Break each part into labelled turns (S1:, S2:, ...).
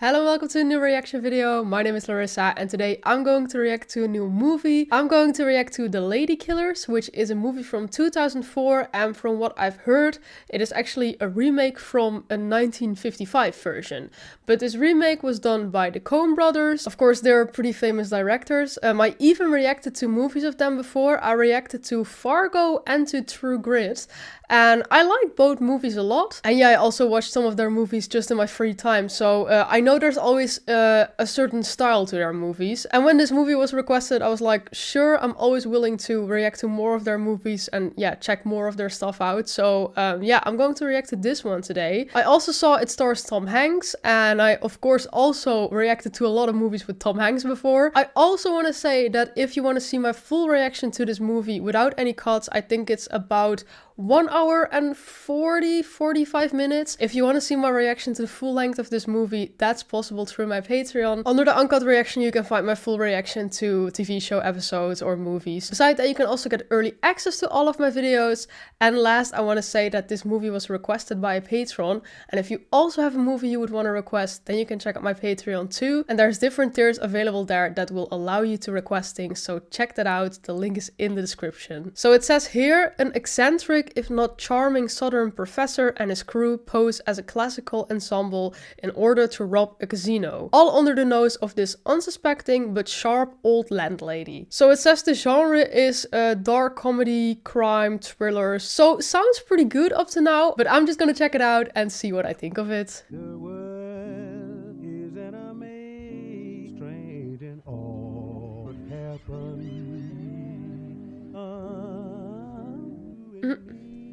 S1: Hello, welcome to a new reaction video. My name is Larissa and today I'm going to react to a new movie. I'm going to react to The Ladykillers, which is a movie from 2004, and from what I've heard, it is actually a remake from a 1955 version. But this remake was done by the Coen brothers. Of course, they're pretty famous directors. I even reacted to movies of them before. I reacted to Fargo and to True Grit, and I like both movies a lot. And yeah, I also watched some of their movies just in my free time, so I know there's always a certain style to their movies. And when this movie was requested, I was like, sure, I'm always willing to react to more of their movies and yeah, check more of their stuff out. So yeah, I'm going to react to this one today. I also saw it stars Tom Hanks, and I of course also reacted to a lot of movies with Tom Hanks before. I also want to say that if you want to see my full reaction to this movie without any cuts, I think it's about 1 hour and 45 minutes. If you want to see my reaction to the full length of this movie, that's possible through my Patreon. Under the uncut reaction, you can find my full reaction to TV show episodes or movies. Besides that, you can also get early access to all of my videos. And last, I want to say that this movie was requested by a patron. And if you also have a movie you would want to request, then you can check out my Patreon too. And there's different tiers available there that will allow you to request things. So check that out. The link is in the description. So it says here, an eccentric, if not charming southern professor and his crew pose as a classical ensemble in order to rob a casino, all under the nose of this unsuspecting but sharp old landlady. So it says the genre is dark comedy, crime, thrillers. So sounds pretty good up to now, but I'm just gonna check it out and see what I think of it.
S2: The world is an amaze, strange and all what happened.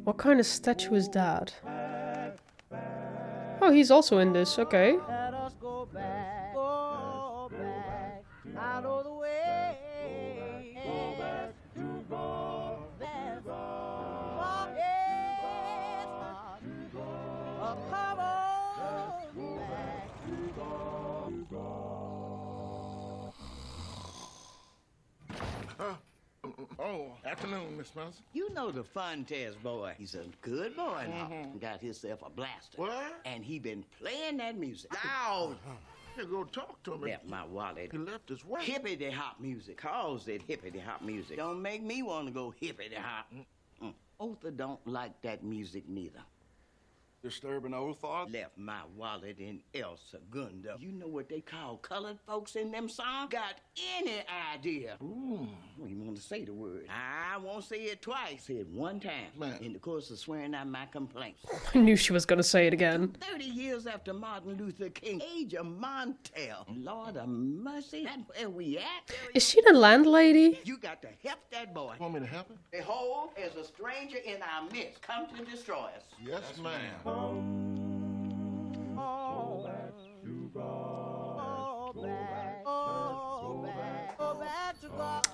S1: What kind of statue is that? Oh, he's also in this, okay.
S3: Let us go back out of the way. Go back to God. That's all. Yes, come on back to God.
S4: Oh, afternoon, Miss Spencer.
S3: You know the fun test boy. He's a good boy now. Got himself a blaster.
S4: What?
S3: And he been playing that music loud.
S4: You go talk to him.
S3: Left my wallet.
S4: He left his way.
S3: Hippity hop music. Calls it hippity hop music. Don't make me want to go hippity hop. Otha don't like that music neither.
S4: Disturbing old thoughts.
S3: Left my wallet in El Segundo. You know what they call colored folks in them songs? Got any idea?
S4: Ooh.
S3: Well, you want to say the word. I won't say it twice. Say it one time.
S4: Man.
S3: In the course of swearing out my complaints.
S1: I knew she was gonna say it again.
S3: 30 years after Martin Luther King, age of Montel. Lord of mercy, that's where we at.
S1: Is she the landlady?
S3: You got to help that boy.
S4: Want me to help him?
S3: Behold, there's a stranger in our midst, come to destroy us.
S4: Yes, ma'am.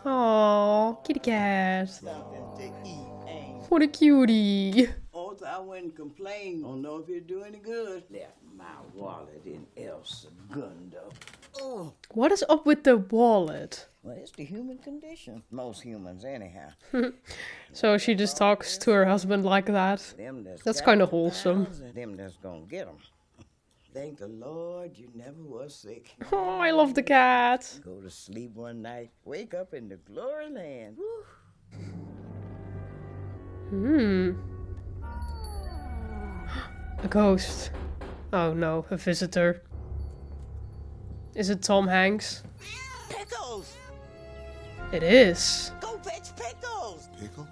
S1: Aww, kitty cat.
S3: Something to eat, ain't
S1: What a cutie.
S3: Although I wouldn't complain, don't know if it'd do any good. Left my wallet in El Segundo. Oh,
S1: What is up with the wallet?
S3: well, it's the human condition. Most humans, anyhow.
S1: So she just talks to her husband like that. That's kind of wholesome.
S3: Them that's gonna get them. Thank the Lord you never was sick.
S1: Oh, I love the cat.
S3: Go to sleep one night, wake up in the glory land.
S1: A ghost. Oh no, a visitor. Is it Tom Hanks?
S3: Pickles!
S1: It is.
S3: Go fetch Pickles!
S4: Pickles?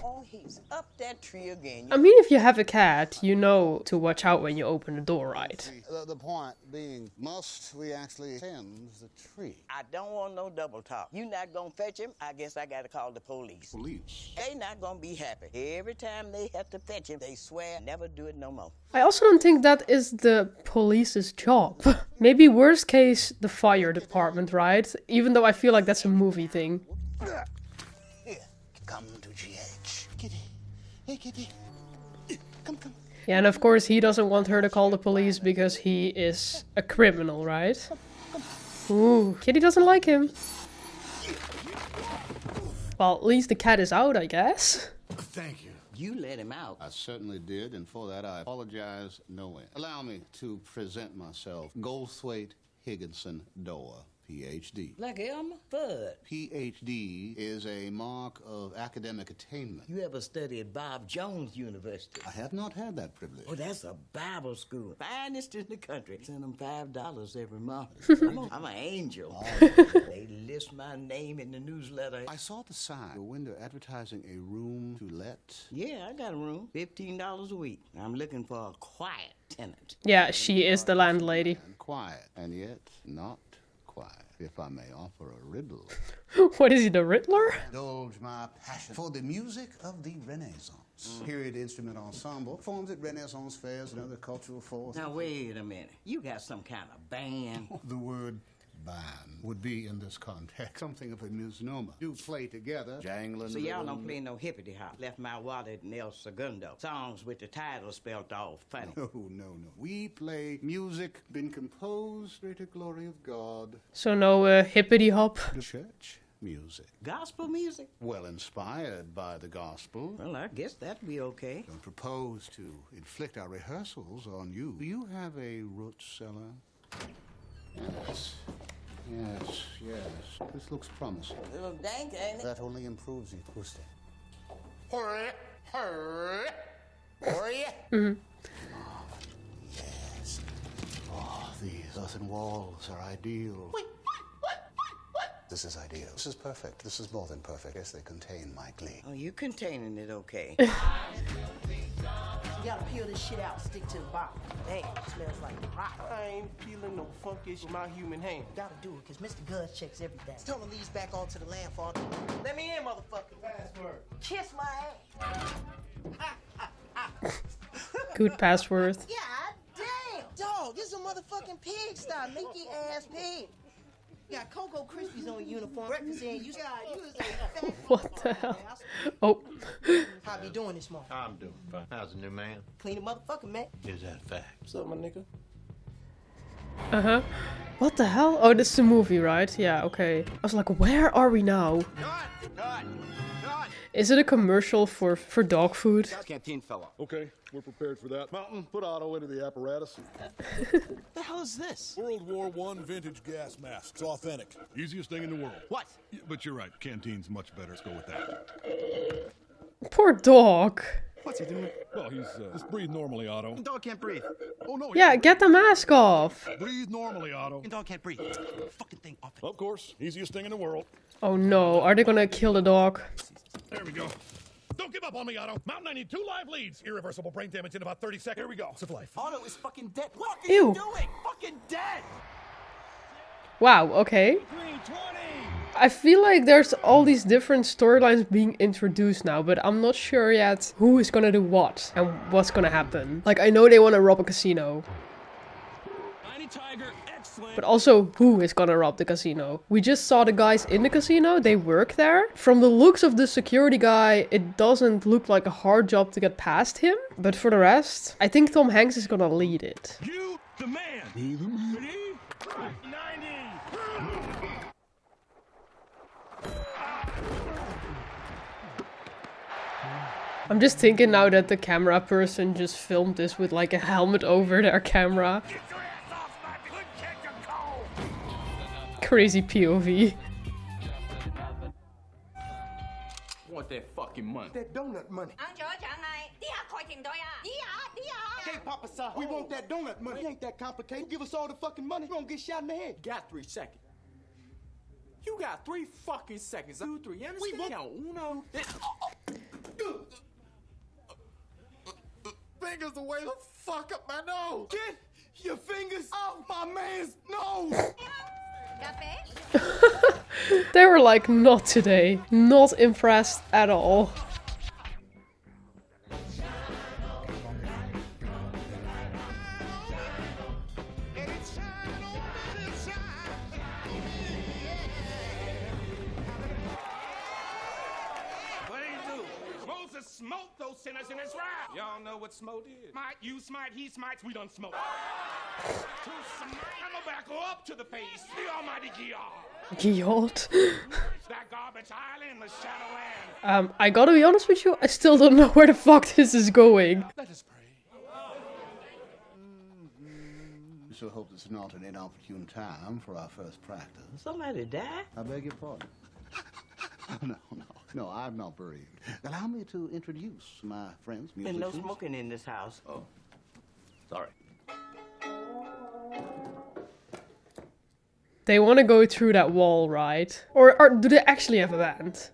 S3: Oh, he's up that tree again.
S1: I mean, if you have a cat, you know to watch out when you open the door, right?
S5: The point being, must we actually tend the tree?
S3: I don't want no double talk. You not gonna fetch him? I guess I gotta call the police.
S4: Police?
S3: They not gonna be happy. Every time they have to fetch him, they swear never do it no more.
S1: I also don't think that is the police's job. Maybe worst case, the fire department, right? Even though I feel like that's a movie thing.
S5: Here, come to GH. Kitty. Hey, Kitty. Come.
S1: Yeah, and of course he doesn't want her to call the police because he is a criminal, right? Ooh, Kitty doesn't like him. Well, at least the cat is out, I guess.
S6: Thank you.
S3: You let him out.
S5: I certainly did, and for that I apologize no end. Allow me to present myself. Goldthwaite Higginson Doer, Ph.D.
S3: Like Elmer Fudd.
S5: Ph.D. is a mark of academic attainment.
S3: You ever studied at Bob Jones University?
S5: I have not had that privilege.
S3: Oh, that's a Bible school. Finest in the country. Send them $5 every month. I'm an angel. They list my name in the newsletter.
S5: I saw the sign, a window advertising a room to let.
S3: Yeah, I got a room. $15 a week. I'm looking for a quiet tenant.
S1: Yeah, she is the landlady.
S5: And quiet, and yet not quiet. If I may offer a riddle.
S1: What is he, the Riddler?
S5: Indulge my passion for the music of the Renaissance. Period instrument ensemble performs at Renaissance fairs and other cultural forums.
S3: Now, wait a minute. You got some kind of band?
S5: The word band would be in this context something of a misnomer. Do play together, jangling.
S3: So y'all don't play no hippity hop. Left my wallet in El Segundo. Songs with the title spelled all funny.
S5: No. We play music been composed for the glory of God.
S1: So no hippity hop.
S5: The church music.
S3: Gospel music?
S5: Well inspired by the gospel.
S3: Well, I guess that'd be okay.
S5: Don't propose to inflict our rehearsals on you. Do you have a root cellar? Yes. This looks promising.
S3: A little dank, ain't it?
S5: That only improves the acoustic.
S4: Hurry.
S5: Yes. Oh, these earthen walls are ideal.
S4: Wait, what?
S5: This is ideal. This is perfect. This is more than perfect. Yes, they contain my glee.
S3: Oh, you containing it okay.
S6: You gotta peel this shit out, stick to the bottom. Damn, it smells like rock.
S7: I ain't peeling no funky shit with my human hand.
S6: Gotta do it, cause Mr. Gus checks everything. Tell him these back onto the land, father.
S7: Let me in, motherfucker. Password.
S6: Kiss my ass.
S1: Good password.
S6: God damn! Dog, this is a motherfucking pigsty. Make your ass pig. You got Cocoa Krispies on your uniform. Breakfast in, you got you is a fat.
S1: What the hell? Oh.
S6: How you doing this morning?
S8: I'm doing fine. How's the new man?
S6: Clean the motherfucker, man.
S8: Is that a fact?
S7: What's up, my nigga?
S1: Uh-huh. What the hell? Oh, this is a movie, right? Yeah, okay. I was like, where are we now?
S4: Cut.
S1: Is it a commercial for dog food?
S4: Canteen fella.
S9: Okay, we're prepared for that. Mountain, put Otto into the apparatus.
S7: The hell is this?
S9: World War I vintage gas mask. It's authentic. Easiest thing in the world.
S7: What?
S9: Yeah, but you're right. Canteen's much better. Let's go with that.
S1: Poor dog.
S7: What's he doing?
S9: Well, he's just breathe normally, Otto.
S4: Dog can't breathe.
S9: Oh no.
S1: Yeah, get the mask off.
S9: Breathe normally, Otto.
S7: Dog can't breathe. Fucking thing off it.
S9: Of course, easiest thing in the world.
S1: Oh no, are they gonna kill the dog?
S9: There we go. Don't give up on me, Otto. Mountain, I need 2 live leads. Irreversible brain damage in about 30 seconds. Here we go. It's life.
S7: Otto is fucking dead. What are
S1: Ew.
S7: you doing? Fucking dead.
S1: Wow, okay. I feel like there's all these different storylines being introduced now, but I'm not sure yet who is gonna do what and what's gonna happen. Like, I know they wanna rob a casino. But also, who is gonna rob the casino? We just saw the guys in the casino, they work there. From the looks of the security guy, it doesn't look like a hard job to get past him. But for the rest, I think Tom Hanks is gonna lead it.
S9: You, the man. Be the man. Ready? 90.
S1: I'm just thinking now that the camera person just filmed this with like a helmet over their camera. Crazy POV.
S7: Want that fucking money. That donut money. Hey, Papa Sa, we want that donut money. It ain't that complicated. Give us all the fucking money, you gonna get shot in the head. Got 3 seconds. You got 3 fucking seconds. 2, 3, you understand? We count uno. Fingers away the fuck up my nose. Get your fingers off my man's nose.
S1: They were like, not today. Not impressed at all.
S7: Smoke those sinners in his wrath. Y'all know what smote is. Might, you smite, he smites, we done smoke. To smite, I'm about to go up to the face, the almighty God.
S1: God.
S4: That garbage island, the Shadowland.
S1: I gotta be honest with you, I still don't know where the fuck this is going.
S4: Let us pray.
S5: So hope it's not an inopportune time for our first practice.
S3: Somebody died?
S5: I beg your pardon. No, I'm not bereaved. Allow me to introduce my friends,
S3: Been
S5: musicians.
S3: no smoking in this house.
S5: Oh, sorry.
S1: They want to go through that wall, right? Or do they actually have a band?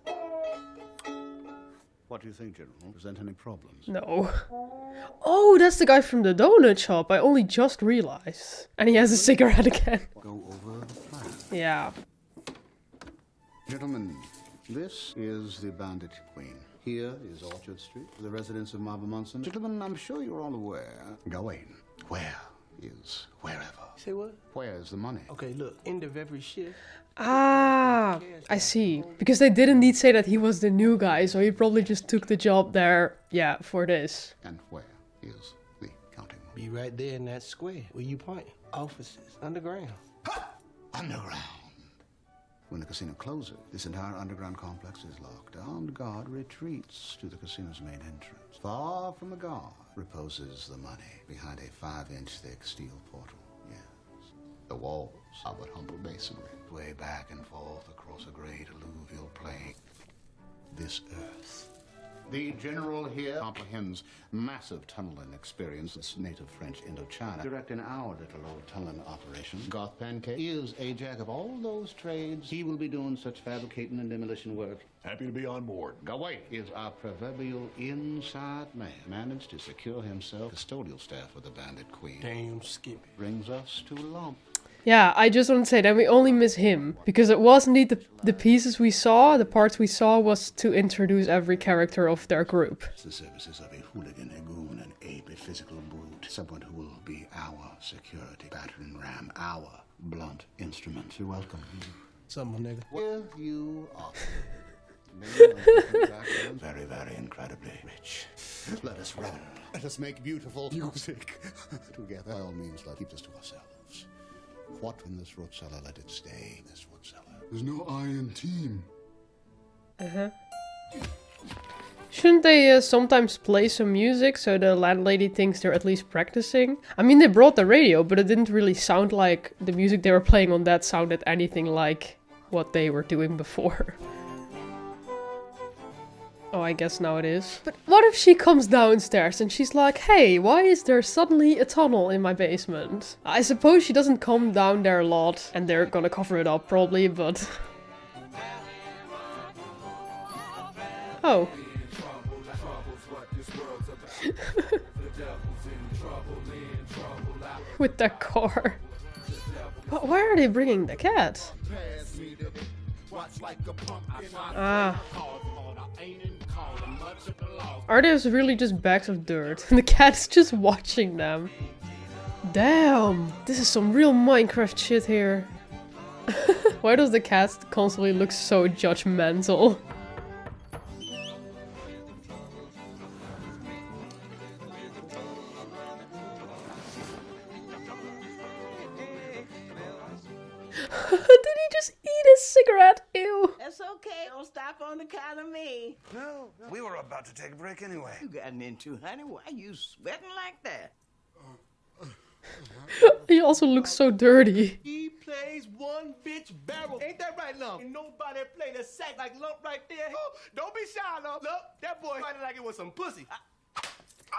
S5: What do you think, General? Present any problems?
S1: No. Oh, that's the guy from the donut shop. I only just realized. And he has a cigarette again.
S5: Go over the plan.
S1: Yeah.
S5: Gentlemen, this is the Bandit Queen. Here is Orchard Street, the residence of Marble Munson. Gentlemen, I'm sure you're all aware. Gawain, where is wherever?
S7: Say what?
S5: Where's the money?
S7: Okay, look, end of every shift.
S1: Ah, I see. Because they did indeed say that he was the new guy, so he probably just took the job there, yeah, for this.
S5: And where is the counting room?
S7: Be right there in that square where you point. Offices, underground.
S5: Underground. When the casino closes, this entire underground complex is locked. Armed guard retreats to the casino's main entrance. Far from the guard reposes the money behind a 5-inch thick steel portal. Yes. The walls are but humble masonry, way back and forth across a great alluvial plain. This earth. The general here comprehends massive tunneling experience. This native French Indochina. Directing our little old tunneling operation. Goth Pancake is a jack of all those trades. He will be doing such fabricating and demolition work.
S9: Happy to be on board.
S5: Gawain is our proverbial inside man. Managed to secure himself custodial staff with the Bandit Queen.
S7: Damn Skippy.
S5: Brings us to Lump.
S1: Yeah, I just want to say that we only miss him. Because it was indeed the pieces we saw, the parts we saw was to introduce every character of their group.
S5: The services of a hooligan, a goon, an ape, a physical brute. Someone who will be our security battering ram, our blunt instrument. You're welcome.
S7: Something, nigga.
S5: With you are very, very incredibly rich. Let us run. Let us make beautiful music. Together, by all means, let's keep this to ourselves. What in this root cellar? Let it stay in this root cellar. There's no I in team.
S1: Shouldn't they sometimes play some music so the landlady thinks they're at least practicing? I mean, they brought the radio, but it didn't really sound like the music they were playing on that sounded anything like what they were doing before. Oh, I guess now it is. But what if she comes downstairs and she's like, hey, why is there suddenly a tunnel in my basement? I suppose she doesn't come down there a lot and they're gonna cover it up probably, but... Oh. With that car. But why are they bringing the cat? Ah. Are those really just bags of dirt? The cat's just watching them. Damn, this is some real Minecraft shit here. Why does the cat constantly look so judgmental? Did he just eat his cigarette? Ew.
S3: That's okay. Don't stop on the count of me.
S4: No, we were about to take a break anyway.
S3: You gotten into, honey? Why you sweating like that?
S1: He also looks so dirty.
S7: He plays one bitch barrel. Ain't that right, Lump? Ain't nobody play the sack like Lump right there. Oh, don't be shy, Lump. Look, that boy fighting like it was some pussy.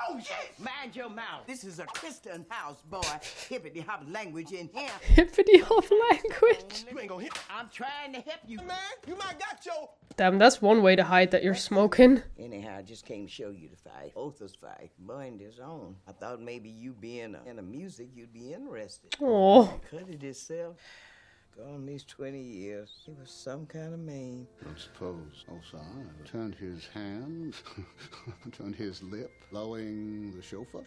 S3: Oh, shit! Mind your mouth. This is a Christian house, boy. Hippity hop language in here.
S1: Hippity hop language.
S7: You ain't gonna hit.
S3: I'm trying to help you.
S7: Man, you might got your...
S1: Damn, that's one way to hide that you're smoking.
S3: Anyhow, I just came to show you the fight. Both us fight. Boy, in his own. I thought maybe you being in the music, you'd be interested.
S1: Oh.
S3: Cut it itself. Gone these 20 years. He was some kind of man.
S5: Don't suppose Osai turned his hand, turned his lip, blowing the chauffeur?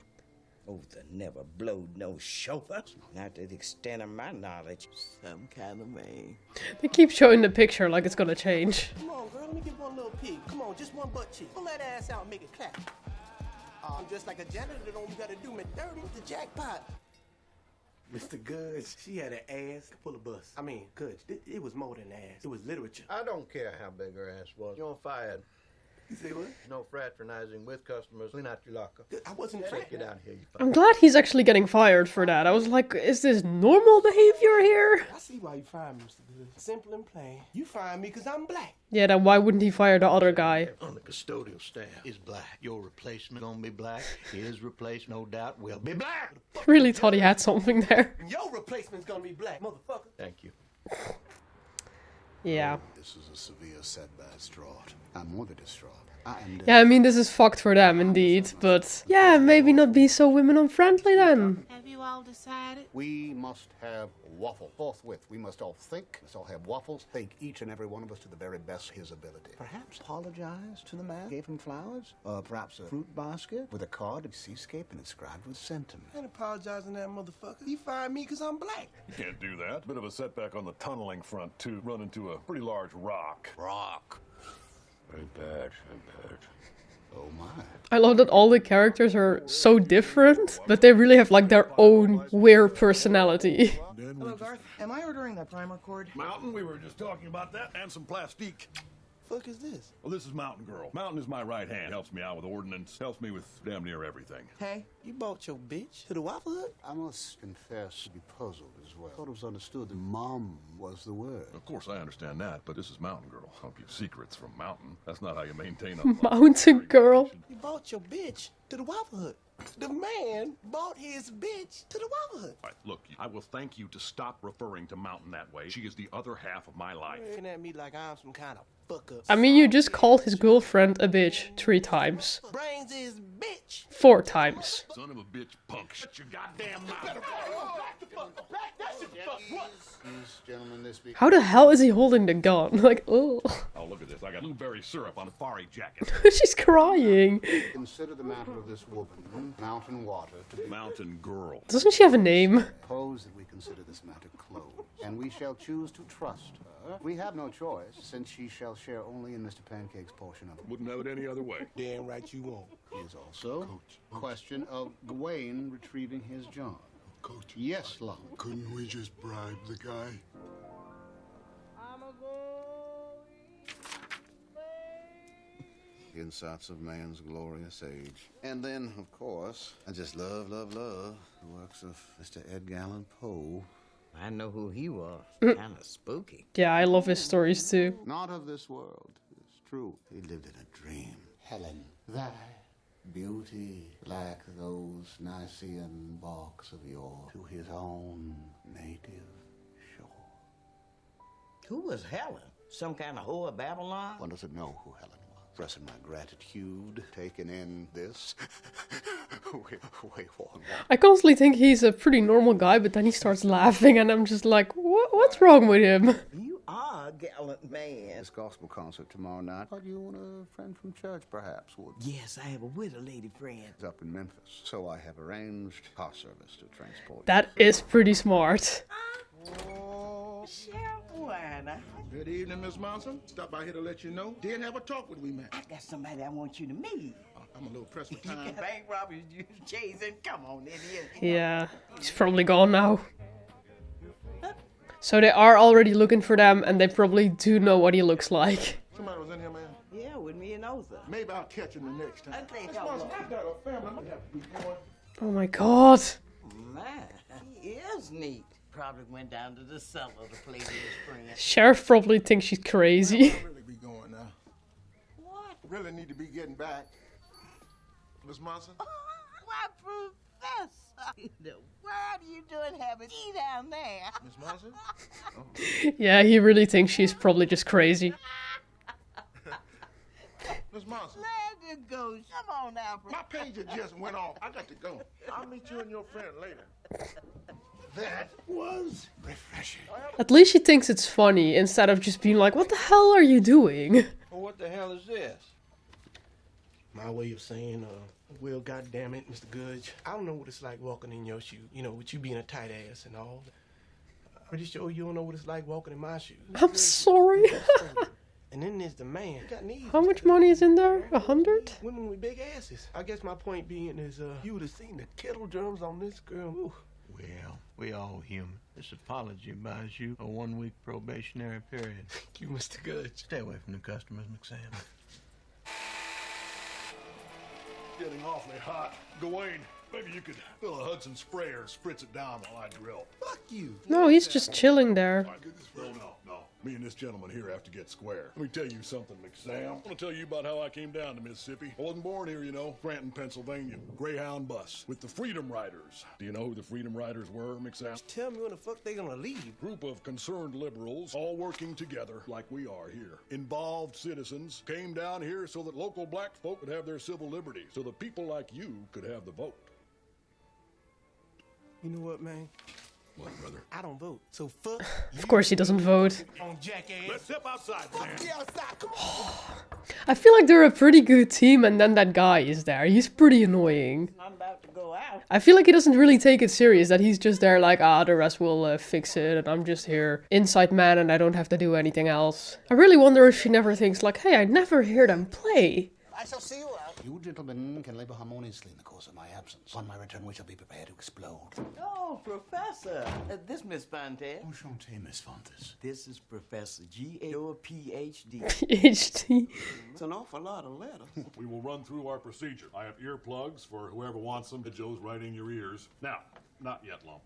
S3: Otha never blowed no chauffeur. Not to the extent of my knowledge. Some kind of man.
S1: They keep showing the picture like it's gonna change.
S7: Come on, girl, let me get one little peek. Come on, just one butt cheek. Pull that ass out and make it clap. I'm just like a janitor, don't you gotta do me dirty with the jackpot. Mr. Goods, she had an ass full of bus. I mean, Goods, it was more than ass. It was literature.
S8: I don't care how big her ass was. You're fired.
S7: You say what?
S8: No fraternizing with customers. Clean out your locker.
S7: I wasn't
S8: Take
S7: trying.
S8: it out here, you
S1: I'm glad he's actually getting fired for that. I was like, is this normal behavior here?
S7: I see why you fired me, Mr. Goods. Simple and plain. You fired me because I'm black.
S1: Yeah, then why wouldn't he fire the other guy?
S8: On the custodial staff is black. Your replacement gonna be black. His replacement, no doubt, will be black.
S1: Really thought he had something there.
S7: And your replacement's gonna be black, motherfucker.
S8: Thank you.
S1: Yeah.
S5: This is a severe setback, distraught. I'm more than distraught. I am
S1: Yeah, I mean, this is fucked for them, indeed. But, yeah, maybe not be so women unfriendly then.
S6: Have you all decided?
S5: We must have waffle. Forthwith, we must all think. Let's all have waffles. Think each and every one of us to the very best of his ability. Perhaps apologize to the man, gave him flowers, or perhaps a fruit basket with a card of seascape and inscribed with sentiment.
S7: I ain't apologizing to that motherfucker. He fired me because I'm black.
S9: You can't do that. Bit of a setback on the tunneling front, too. Run into a pretty large rock.
S5: Rock.
S9: Very bad, very bad.
S5: Oh my.
S1: I love that all the characters are so different, but they really have like their own weird personality.
S3: Hello, Garth. Am I ordering that primer cord?
S9: Mountain, we were just talking about that, and some plastique.
S7: Fuck is this?
S9: Well, this is Mountain Girl. Mountain is my right hand. Helps me out with ordnance. Helps me with damn near everything.
S7: Hey, you bought your bitch to the Waffle Hut?
S5: I must confess to be puzzled as well. I thought it was understood that mom was the word.
S9: Of course, I understand that, but this is Mountain Girl. Hope you secrets from Mountain. That's not how you maintain a
S1: Mountain Girl.
S7: You bought your bitch to the Waffle Hut. The man bought his bitch to the Waffle Hut.
S9: All right, look, I will thank you to stop referring to Mountain that way. She is the other half of my life.
S7: Looking at me like I'm some kind of fuck up.
S1: I mean, you just called his girlfriend a bitch 3 times.
S7: Brains is bitch.
S1: 4 times.
S9: Son of a bitch punk. Shut your goddamn mouth.
S5: These gentlemen, this be
S1: How the hell is he holding the gun? Like, oh.
S9: Oh, look at this. I got blueberry syrup on a Fari jacket.
S1: She's crying.
S5: consider the matter of this woman, Mountain Water, to be
S9: Mountain Girl.
S1: Doesn't she have a name?
S5: Suppose that we consider this matter closed, and we shall choose to trust her. We have no choice, since she shall share only in Mr. Pancake's portion of it.
S9: Wouldn't have it any other way.
S7: Damn right you won't.
S5: Is also a question of Gawain retrieving his John.
S10: Coach,
S5: Yes, love.
S10: couldn't we just bribe the guy?
S5: Insights of man's glorious age. And then, of course, I just love the works of Mr. Edgar Allan Poe.
S3: I know who he was. Kind of spooky.
S1: Yeah, I love his stories too.
S5: Not of this world, it's true. He lived in a dream. Helen, thy beauty like those Nicean barks of yore to his own native shore.
S3: Who was Helen? Some kind of whore of Babylon?
S5: One doesn't know who Helen was. Expressing my gratitude, taking in this way on.
S1: I constantly think he's a pretty normal guy, but then he starts laughing and I'm just like, what's wrong with him?
S3: You are a gallant man.
S5: This gospel concert tomorrow night. Thought you and a friend from church perhaps would.
S3: Yes, I have a widow lady friend.
S5: It's up in Memphis, so I have arranged car service to transport.
S1: That is pretty smart.
S3: Shauna.
S10: Good evening, Miss Monson. Stop by here to let you know. Did have a talk with Wim Knaap.
S3: I got somebody I want you to meet.
S10: I'm a little pressed for
S3: You
S10: time.
S3: got bank robbers you chasing. Come on, idiot.
S1: Yeah, he's probably gone now. So they are already looking for them and they probably do know what he looks like.
S10: Somebody was in here, man.
S3: Yeah, with me and Oza.
S10: Maybe I'll catch him the next time.
S3: I think
S10: Miss
S3: I'll
S10: Monson,
S3: look.
S10: I got a family. I'm gonna have to be going.
S1: Oh my god.
S3: Man, he is neat. Probably went down to the cellar to play with his friend.
S1: Sheriff probably thinks she's crazy.
S10: I'll really be going now.
S3: What?
S10: Really need to be getting back. Miss Monson?
S3: Why, Professor? The world are you doing having tea down there?
S10: Miss Monson?
S1: Yeah, he really thinks she's probably just crazy.
S10: Miss Monson?
S3: Let it go. Come on now,
S10: My pager just went off. I got to go. I'll meet you and your friend later. That was refreshing.
S1: At least she thinks it's funny instead of just being like, what the hell are you doing?
S8: Well, what the hell is this?
S7: My way of saying, well, goddamn it, Mr. Goods. I don't know what it's like walking in your shoes. You know, with you being a tight ass and all. Pretty sure you don't know what it's like walking in my shoes.
S1: I'm sorry.
S7: And then there's the man. You got knees.
S1: How much money is in there? 100?
S7: Women with big asses. I guess my point being is, you would have seen the kettle drums on this girl. Ooh,
S8: Well, we all human. This apology buys you a 1-week probationary period.
S7: Thank you, Mr. Good.
S8: Stay away from the customers, McSam.
S9: Getting awfully hot. Gawain, maybe you could fill a Hudson sprayer and spritz it down while I drill.
S7: Fuck you.
S1: No, he's just chilling there.
S9: No. Me and this gentleman here have to get square. Let me tell you something, McSam. I want to tell you about how I came down to Mississippi. I wasn't born here, you know. Scranton, Pennsylvania. Greyhound bus with the Freedom Riders. Do you know who the Freedom Riders were, McSam?
S7: Tell me when the fuck they gonna leave.
S9: Group of concerned liberals, all working together like we are here. Involved citizens came down here so that local black folk could have their civil liberties, so that people like you could have the vote.
S7: You know what, man?
S9: What, brother?
S7: I don't vote, so fuck.
S1: Of course he doesn't vote.
S7: On jackass.
S9: Let's step outside, man.
S7: Outside. Come on.
S1: I feel like they're a pretty good team, and then that guy is there. He's pretty annoying.
S3: I'm about to go out.
S1: I feel like he doesn't really take it serious, that he's just there like, the rest will fix it, and I'm just here inside man and I don't have to do anything else. I really wonder if she never thinks like, hey, I never hear them play.
S6: I shall see you out.
S5: You gentlemen can labor harmoniously in the course of my absence. On my return, we shall be prepared to explode.
S3: Oh, Professor. This Miss Fontaine.
S5: Enchanté, Miss Fontes.
S3: This is Professor G.A. Ph.D.
S1: PhD.
S3: It's an awful lot of letters.
S9: We will run through our procedure. I have earplugs for whoever wants them. Joe's right in your ears. Now, not yet, Lump.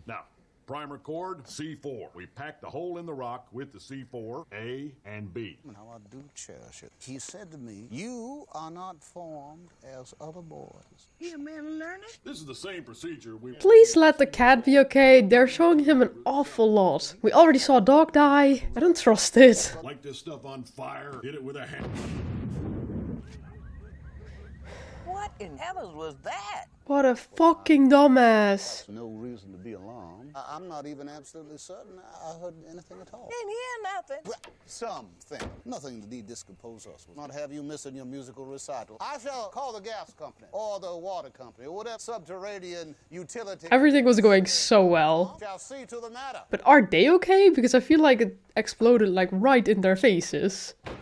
S9: Now, primer cord, C4. We packed the hole in the rock with the C4, A and B.
S5: How I do cherish it. He said to me, you are not formed as other boys.
S6: He a man learning?
S9: This is the same procedure we...
S1: Please let the cat be okay. They're showing him an awful lot. We already saw a dog die. I don't trust it.
S9: Light this stuff on fire, hit it with a hammer.
S3: What in heavens was that?
S1: What a fucking dumbass.
S5: No reason to be alarmed. I'm not even absolutely certain I heard anything at all.
S3: Didn't hear nothing.
S5: Well, something. Nothing to decompose us. Not have you missing your musical recital. I shall call the gas company, or the water company, or whatever subterranean utility.
S1: Everything was going so well.
S5: Shall see to the matter.
S1: But are they okay? Because I feel like it exploded like right in their faces.
S10: Blood!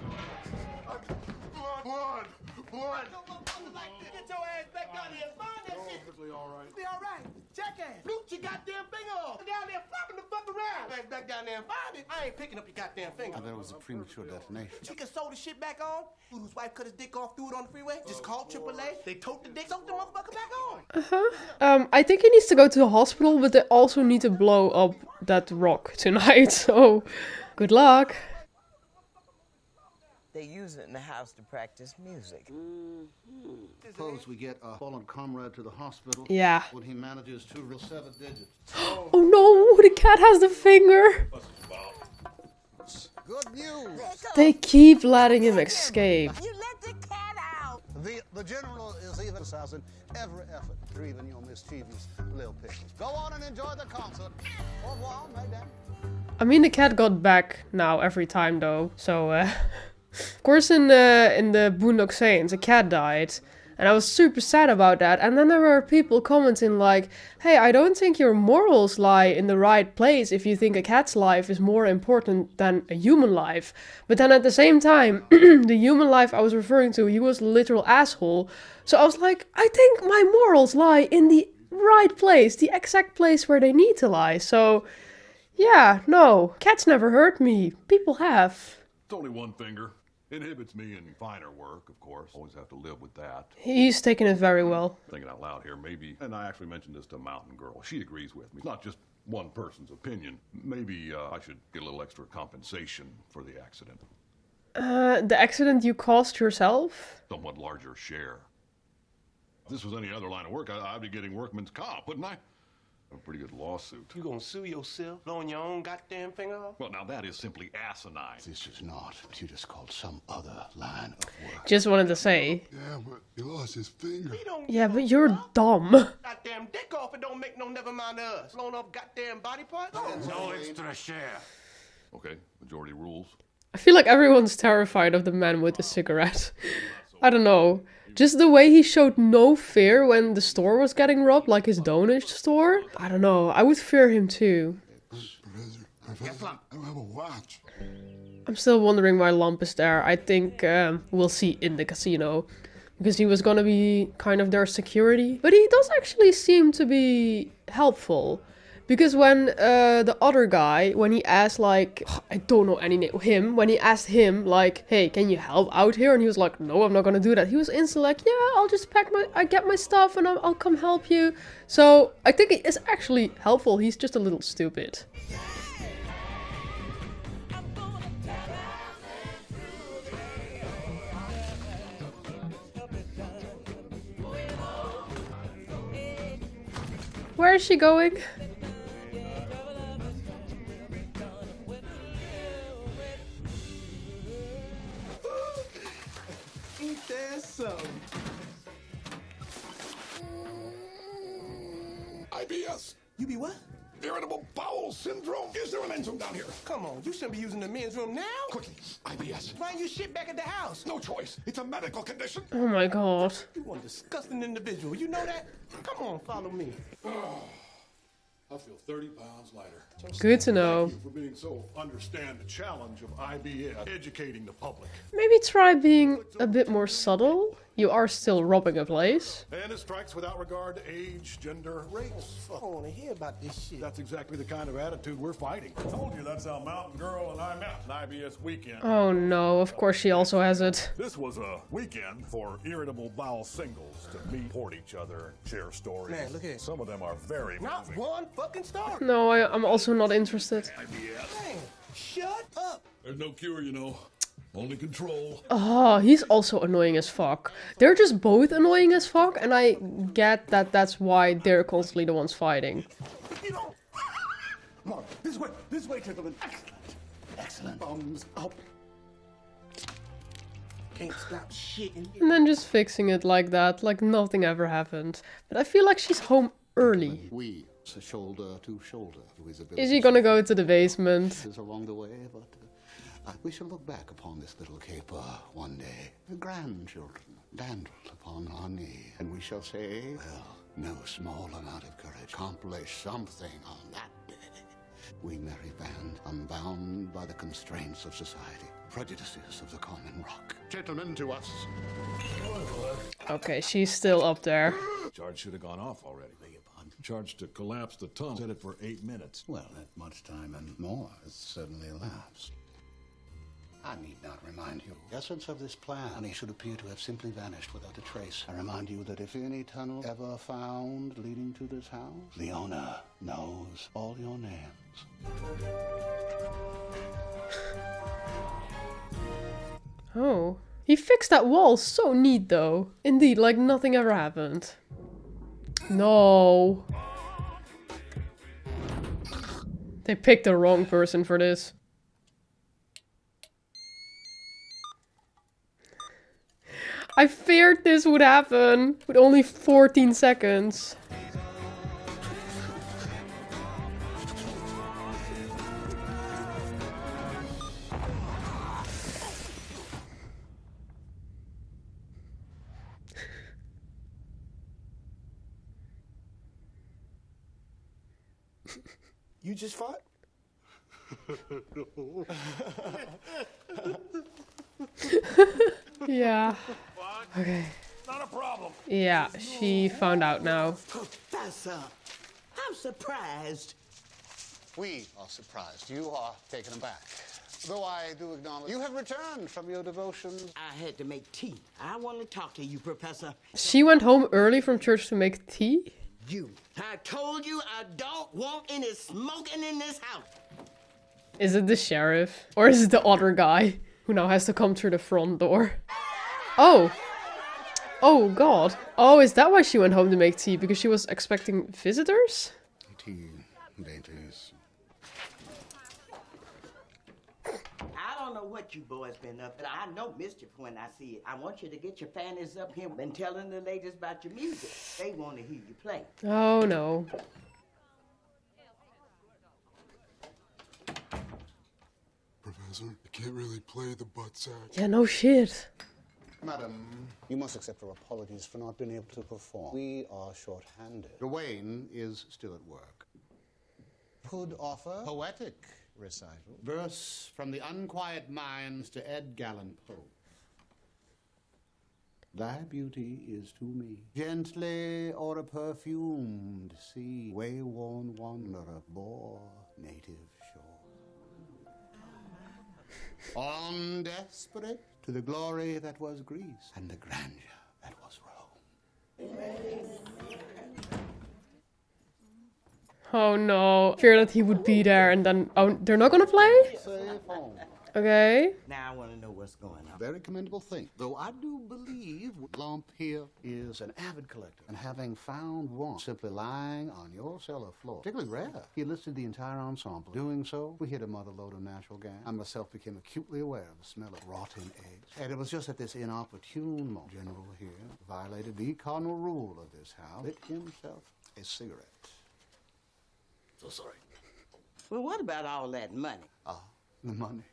S7: Get your ass back down here and find that shit.
S9: Perfectly all right.
S7: Be all right. Jackass. Loot your goddamn finger off. Down there flopping the fuck around. Ass back down there and find it. I ain't picking up your goddamn finger.
S5: That was a premature detonation.
S7: She can sew the shit back on. Dude whose wife cut his dick off, threw it on the freeway. Just called AAA. They tote the dick, soaked the motherfucker back on.
S1: I think he needs to go to the hospital, but they also need to blow up that rock tonight, so good luck.
S3: They use it in the house to practice music.
S5: Suppose we get a fallen comrade to the hospital.
S1: Yeah.
S5: When he manages to real 7 digits.
S1: Oh no, the cat has the finger.
S5: Good news.
S1: They keep letting him escape.
S3: You let the cat out.
S5: The general is even exercising every effort to even your mischievous little pickles. Go on and enjoy the concert. Au revoir, madame.
S1: I mean, the cat got back now every time though, so of course in the Boondock Saints a cat died, and I was super sad about that, and then there were people commenting like, hey, I don't think your morals lie in the right place if you think a cat's life is more important than a human life. But then at the same time, the human life I was referring to, he was a literal asshole, so I was like, I think my morals lie in the right place, the exact place where they need to lie, so yeah, no, cats never hurt me, people have.
S9: It's only one finger. Inhibits me in finer work, of course. Always have to live with that.
S1: He's taking it very well.
S9: Thinking out loud here, maybe, and I actually mentioned this to Mountain Girl. She agrees with me. It's not just one person's opinion. Maybe I should get a little extra compensation for the accident.
S1: The accident you caused yourself?
S9: Somewhat larger share. If this was any other line of work, I'd be getting workman's comp, wouldn't I? A pretty good lawsuit.
S7: You gonna sue yourself, blowing your own goddamn finger off?
S9: Well, now that is simply asinine.
S5: This is not what you just called some other line of work.
S1: Just wanted to say.
S10: Yeah, but he lost his finger.
S1: Yeah, but you're dumb.
S7: Goddamn dick off, it don't make no never mind us. Blown off goddamn body parts?
S4: No extra share.
S9: Okay, majority rules.
S1: I feel like everyone's terrified of the man with the cigarette. I don't know. Just the way he showed no fear when the store was getting robbed, like his donut store. I don't know, I would fear him too.
S10: Professor, I don't have a watch.
S1: I'm still wondering why Lump is there. I think we'll see in the casino. because he was gonna be kind of their security. But he does actually seem to be helpful. Because when the other guy, when he asked like, I don't know any name, him, when he asked him like, hey, can you help out here? And he was like, no, I'm not gonna do that. He was instantly like, yeah, I'll just get my stuff and I'll come help you. So I think it is actually helpful. He's just a little stupid. Where is she going?
S7: Ain't that something?
S10: IBS.
S7: You be what?
S10: Irritable bowel syndrome. Is there a men's room down here?
S7: Come on, you shouldn't be using the men's room now.
S10: Quickly, IBS.
S7: Find your shit back at the house.
S10: No choice. It's a medical condition.
S1: Oh my god.
S7: You one disgusting individual. You know that? Come on, follow me.
S9: I feel 30 pounds lighter.
S1: Good to know.
S9: Thank you for being so understand the challenge of IBS, educating the public.
S1: Maybe try being a bit more subtle. You are still robbing a place.
S9: And it strikes without regard to age, gender, race.
S7: I don't want to hear about this shit.
S9: That's exactly the kind of attitude we're fighting. I told you that's how Mountain Girl and I met. An IBS weekend.
S1: Oh no, of course she also has it.
S9: This was a weekend for irritable bowel singles to meet, support each other, share stories.
S7: Man, look at it.
S9: Some of them are very
S7: Not
S9: moving.
S7: one fucking star.
S1: No, I'm also not interested.
S9: IBS.
S7: Man, shut up.
S9: There's no cure, you know. Only control.
S1: Oh, he's also annoying as fuck. They're just both annoying as fuck, and I get that that's why they're constantly the ones fighting.
S10: You know. Come on, this way, gentlemen. Excellent. Excellent. Thumbs up.
S7: Can't stop shitting.
S1: And then just fixing it like that, like nothing ever happened. But I feel like she's home early.
S5: We, shoulder to shoulder, with
S1: Is she gonna go to the basement?
S5: along the way, but we shall look back upon this little caper one day. The grandchildren dandled upon our knee, and we shall say, well, no small amount of courage accomplished something on that day. We merry band, unbound by the constraints of society, prejudices of the common rock. Gentlemen, to us.
S1: Okay, she's still up there.
S9: Charge should have gone off already. Charge to collapse the tunnel. Set it for 8 minutes.
S5: Well, that much time and more has certainly elapsed. I need not remind you. The essence of this plan should appear to have simply vanished without a trace. I remind you that if any tunnel ever found leading to this house, the owner knows all your names.
S1: Oh. He fixed that wall so neat though. Indeed, like nothing ever happened. No. They picked the wrong person for this. I feared this would happen with only 14 seconds.
S7: You just fought?
S1: Yeah. Okay.
S9: Not a problem.
S1: Yeah, she found out now.
S3: Professor, I'm surprised.
S5: We are surprised. You are taken aback. Though I do acknowledge you have returned from your devotions.
S3: I had to make tea. I want to talk to you, Professor.
S1: She went home early from church to make tea?
S3: You. I told you I don't want any smoking in this house.
S1: Is it the sheriff? Or is it the other guy who now has to come through the front door? Oh. Oh, God. Oh, is that why she went home to make tea? Because she was expecting visitors?
S5: Tea, dainties.
S3: I don't know what you boys been up to. I know mischief when I see it. I want you to get your fannies up here and telling the ladies about your music. They want to hear you play.
S1: Oh, no.
S10: Professor, you can't really play the butt sax.
S1: Yeah, no shit.
S5: Madam, you must accept our apologies for not being able to perform. We are short-handed. Gawain is still at work. Could offer poetic recital. Verse from the unquiet minds to Edgar Allan Poe. Thy beauty is to me gently o'er a perfumed sea, way-worn wanderer bore native shore. On desperate to the glory that was Greece and the grandeur that was Rome.
S1: Oh no. Fear that he would be there and then... Oh, they're not gonna play?
S5: Safe home.
S1: Okay.
S3: Now I want to know what's going on.
S5: Very commendable thing. Though I do believe Lump here is an avid collector, and having found one simply lying on your cellar floor, particularly rare, he enlisted the entire ensemble. Doing so, we hit a mother load of natural gas. I myself became acutely aware of the smell of rotten eggs. And it was just at this inopportune moment, General here violated the cardinal rule of this house, lit himself a cigarette. So sorry.
S3: Well, what about all that money?
S5: The money.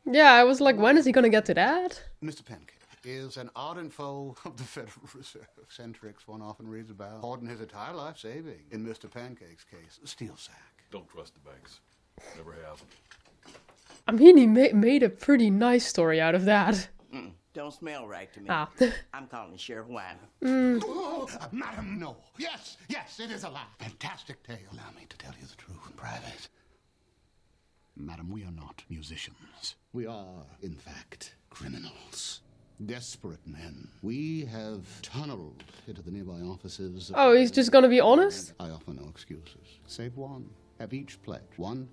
S1: Yeah, I was like, when is he gonna get to that?
S5: Mr. Pancake is an ardent foe of the Federal Reserve. Eccentrics one often reads about, hoarding his entire life saving. In Mr. Pancake's case, a steel sack.
S9: Don't trust the banks. Never have.
S1: I mean, he made a pretty nice story out of that.
S3: Don't smell right to me.
S1: Ah.
S3: I'm calling Sheriff Weiner.
S5: Oh, Madam, no. Yes, it is a lie. Fantastic tale. Allow me to tell you the truth in private. Madam, we are not musicians. We are, in fact, criminals. Desperate men. We have tunneled into the nearby offices.
S1: Oh, he's just gonna be honest?
S5: I offer no excuses, save one. Have each pledged 1/2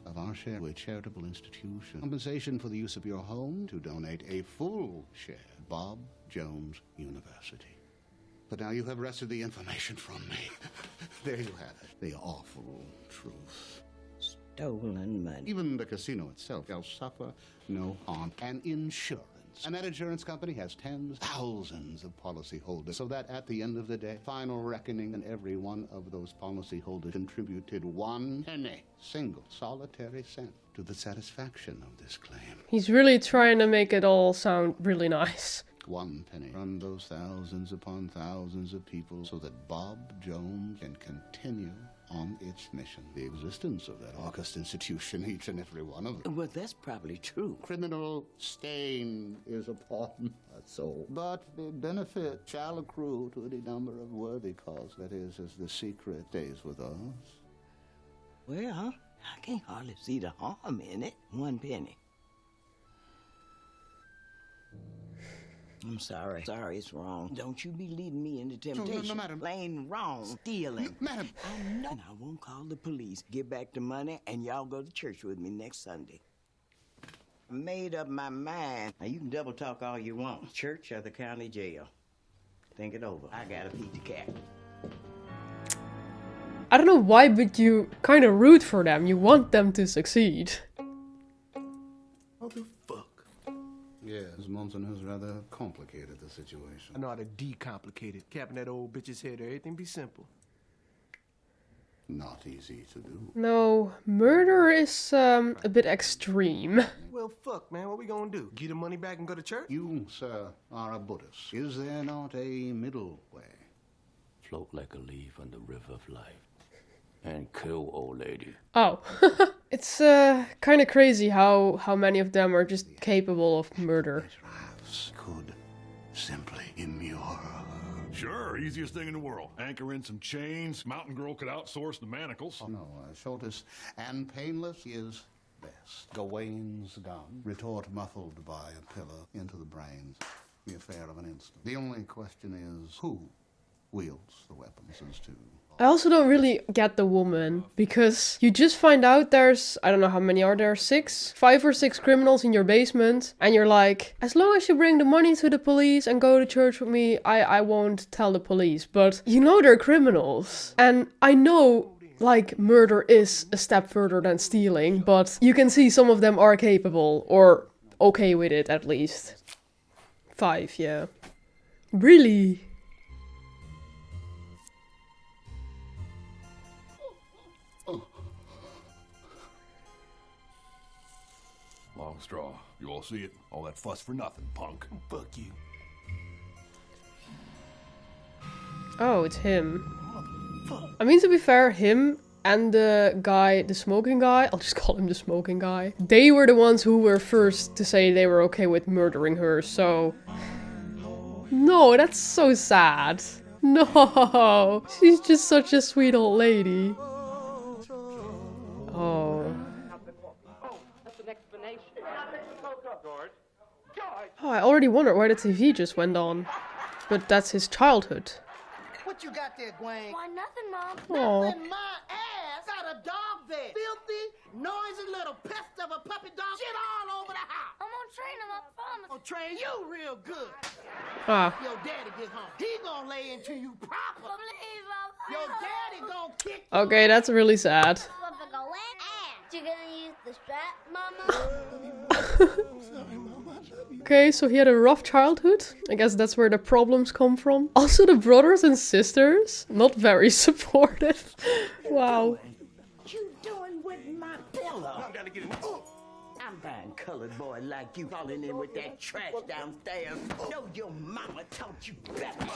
S5: of our share to a charitable institution. Compensation for the use of your home to donate a full share. Bob Jones University. But now you have wrested the information from me. There you have it. The awful truth.
S3: Stolen money.
S5: Even the casino itself shall suffer no harm. An insurance. And that insurance company has tens, thousands of policyholders, so that at the end of the day, final reckoning, and every one of those policyholders contributed 1 penny, single, solitary cent, to the satisfaction of this claim.
S1: He's really trying to make it all sound really nice.
S5: 1 penny from those thousands upon thousands of people, so that Bob Jones can continue on its mission. The existence of that august institution, each and every one of them.
S3: Well, that's probably true.
S5: Criminal stain is upon my soul. But the benefit shall accrue to any number of worthy causes. That is, as the secret stays with us.
S3: Well, I can't hardly see the harm in it. 1 penny. I'm sorry. Sorry, it's wrong. Don't you be leading me into temptation.
S5: No, madam.
S3: Plain wrong. Stealing.
S5: Madam.
S3: I know. And I won't call the police. Get back the money, and y'all go to church with me next Sunday. I made up my mind. Now, you can double talk all you want. Church or the county jail. Think it over. I gotta feed the cat.
S1: I don't know why, but you kind of root for them. You want them to succeed.
S7: Motherfucker.
S5: Yes, Monson has rather complicated the situation.
S7: I know how to decomplicate it. Capping that old bitch's head, everything be simple.
S5: Not easy to do.
S1: No, murder is a bit extreme.
S7: Well, fuck, man, what we gonna do? Get the money back and go to church?
S5: You, sir, are a Buddhist. Is there not a middle way?
S11: Float like a leaf on the river of life. And kill old lady.
S1: Oh. It's kind of crazy how many of them are just capable of murder.
S5: Could simply immure.
S9: Sure, easiest thing in the world. Anchor in some chains. Mountain Girl could outsource the manacles.
S5: Oh, no, shortest and painless is best. Gawain's gun, retort muffled by a pillar into the brains. The affair of an instant. The only question is who wields the weapons as to...
S1: I also don't really get the woman, because you just find out there's, I don't know how many are there, 6? 5 or 6 criminals in your basement, and you're like, as long as you bring the money to the police and go to church with me, I won't tell the police. But you know they're criminals. And I know, like, murder is a step further than stealing, but you can see some of them are capable, or okay with it at least. 5, yeah. Really?
S9: Long straw. You all see it? All that fuss for nothing, punk.
S7: Fuck you.
S1: Oh, it's him. I mean, to be fair, him and the guy, the smoking guy, I'll just call him the smoking guy, they were the ones who were first to say they were okay with murdering her, so... No, that's so sad. No, she's just such a sweet old lady. Oh. Oh, I already wondered why the TV just went on. But that's his childhood.
S6: What you got there, Gwen?
S12: Why, nothing, Mom.
S1: Oh.
S6: Nothing, my ass. Got a dog there. Filthy, noisy little pest of a puppy dog. Shit all over the house.
S12: I'm gonna train him, I promise.
S6: I'll train you real good.
S1: Ah.
S6: Your daddy get home. He gonna lay into you proper.
S12: Please, Mom.
S6: Your daddy gonna kick.
S1: Okay, that's really sad.
S12: Papa go in. You gonna use the strap, Mama?
S1: Okay, so he had a rough childhood. I guess that's where the problems come from. Also, the brothers and sisters, not very supportive. Wow.
S3: What you doing with my pillow? I'm buying colored boy like you falling in with that trash downstairs. Know your mama taught you better.